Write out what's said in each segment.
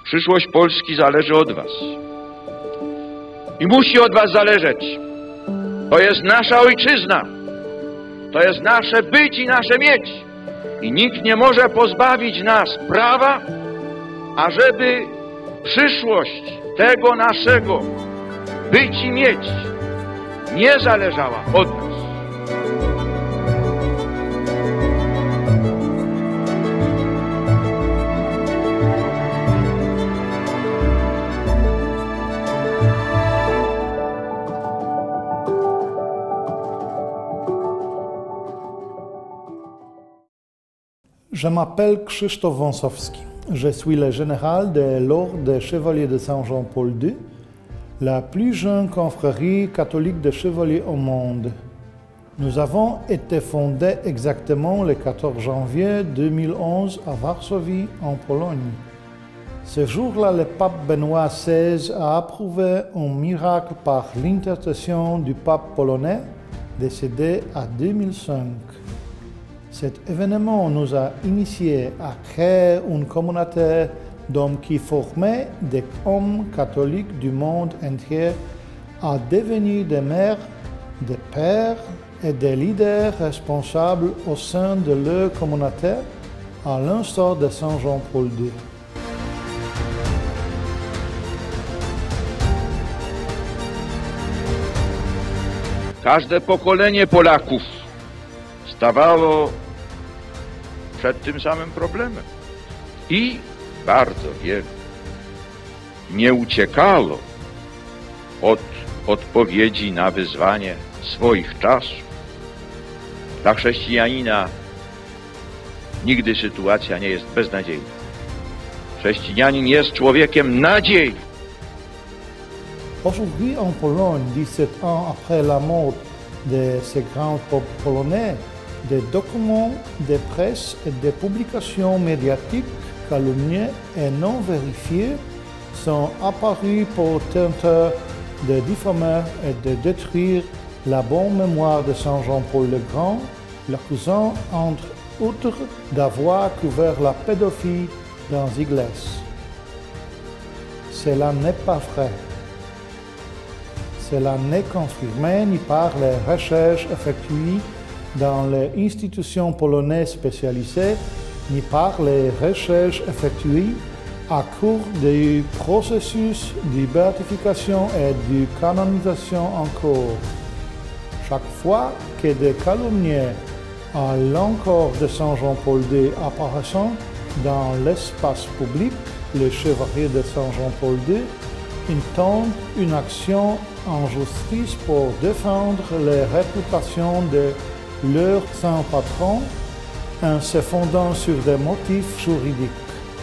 Przyszłość Polski zależy od was. I musi od was zależeć. To jest nasza ojczyzna. To jest nasze być i nasze mieć. I nikt nie może pozbawić nas prawa, ażeby przyszłość tego naszego być i mieć nie zależała od nas. Je m'appelle Krzysztof Wąsowski. Je suis le général de l'Ordre des Chevaliers de Saint-Jean-Paul II, la plus jeune confrérie catholique de chevaliers au monde. Nous avons été fondés exactement le 14 janvier 2011 à Varsovie, en Pologne. Ce jour-là, le pape Benoît XVI a approuvé un miracle par l'intercession du pape polonais, décédé en 2005. Cet événement nous a initiés à créer une communauté d'hommes qui formaient des hommes catholiques du monde entier à devenir des mères, des pères et des leaders responsables au sein de leur communauté, à l'instar de Saint Jean-Paul II. Każde pokolenie Polaków stawało przed tym samym problemem i bardzo wielu nie uciekało od odpowiedzi na wyzwanie swoich czasów. Dla chrześcijanina nigdy sytuacja nie jest beznadziejna. Chrześcijanin jest człowiekiem nadziei. Aujourd'hui en Pologne, 17 ans après la mort de ces grands peuples polonais, des documents de presse et des publications médiatiques calomniées et non vérifiées sont apparus pour tenter de diffamer et de détruire la bonne mémoire de Saint Jean-Paul le Grand, l'accusant entre autres d'avoir couvert la pédophilie dans l'Église. Cela n'est pas vrai. Cela n'est confirmé ni par les recherches effectuées dans les institutions polonaises spécialisées, ni par les recherches effectuées à cours du processus de béatification et de canonisation en cours. Chaque fois que des calomnies à l'encontre de Saint Jean-Paul II apparaissent dans l'espace public, les chevaliers de Saint Jean-Paul II intentent une action en justice pour défendre les réputations de leur saint patron en se fondant sur des motifs juridiques.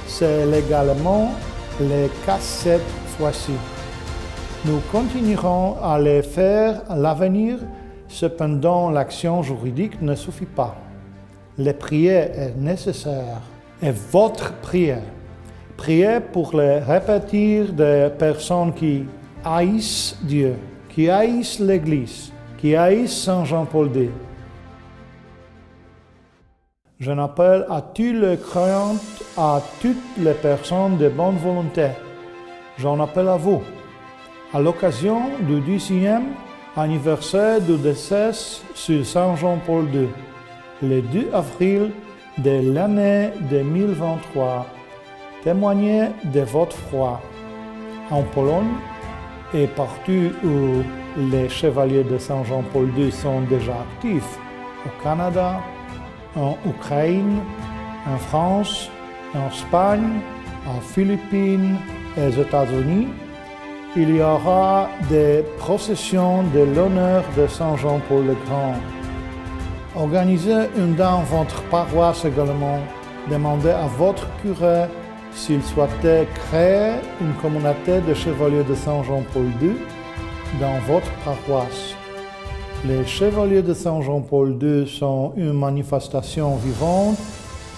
C'est légalement le cas cette fois-ci. Nous continuerons à le faire à l'avenir, cependant l'action juridique ne suffit pas. La prière est nécessaire. Et votre prière, priez pour les répétir des personnes qui haïssent Dieu, qui haïssent l'Église, qui haïssent Saint Jean-Paul II. Je n'appelle à tous les croyants, à toutes les personnes de bonne volonté. J'en appelle à vous. À l'occasion du 10e anniversaire du décès sur Saint Jean-Paul II, le 2 avril de l'année 2023, témoignez de votre foi. En Pologne et partout où les chevaliers de Saint Jean-Paul II sont déjà actifs, au Canada, en Ukraine, en France, en Espagne, en Philippines et aux États-Unis, il y aura des processions de l'honneur de Saint Jean-Paul le Grand. Organisez une dans votre paroisse également. Demandez à votre curé s'il souhaitait créer une communauté de chevaliers de Saint Jean-Paul II dans votre paroisse. Les chevaliers de Saint Jean-Paul II sont une manifestation vivante,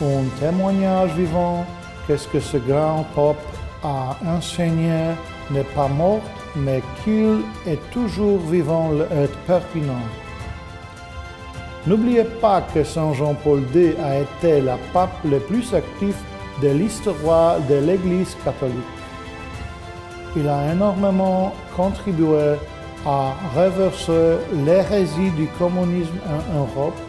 un témoignage vivant qu'est-ce que ce grand peuple a enseigné n'est pas mort, mais qu'il est toujours vivant et pertinent. N'oubliez pas que Saint Jean-Paul II a été le pape le plus actif de l'histoire de l'Église catholique. il a énormément contribué à reverser l'hérésie du communisme en Europe,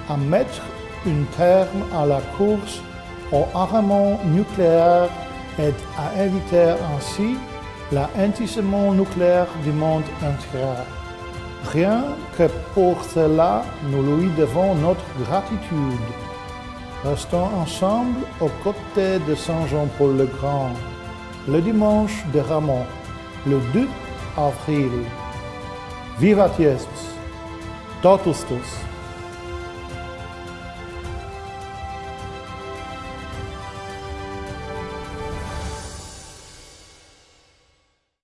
à mettre un terme à la course au armement nucléaire et à éviter ainsi l'enlisement nucléaire du monde entier. Rien que pour cela, nous lui devons notre gratitude. Restons ensemble aux côtés de Saint Jean-Paul le Grand, le dimanche de Ramos, le 2 avril. Vivat Jésus! Totus tus!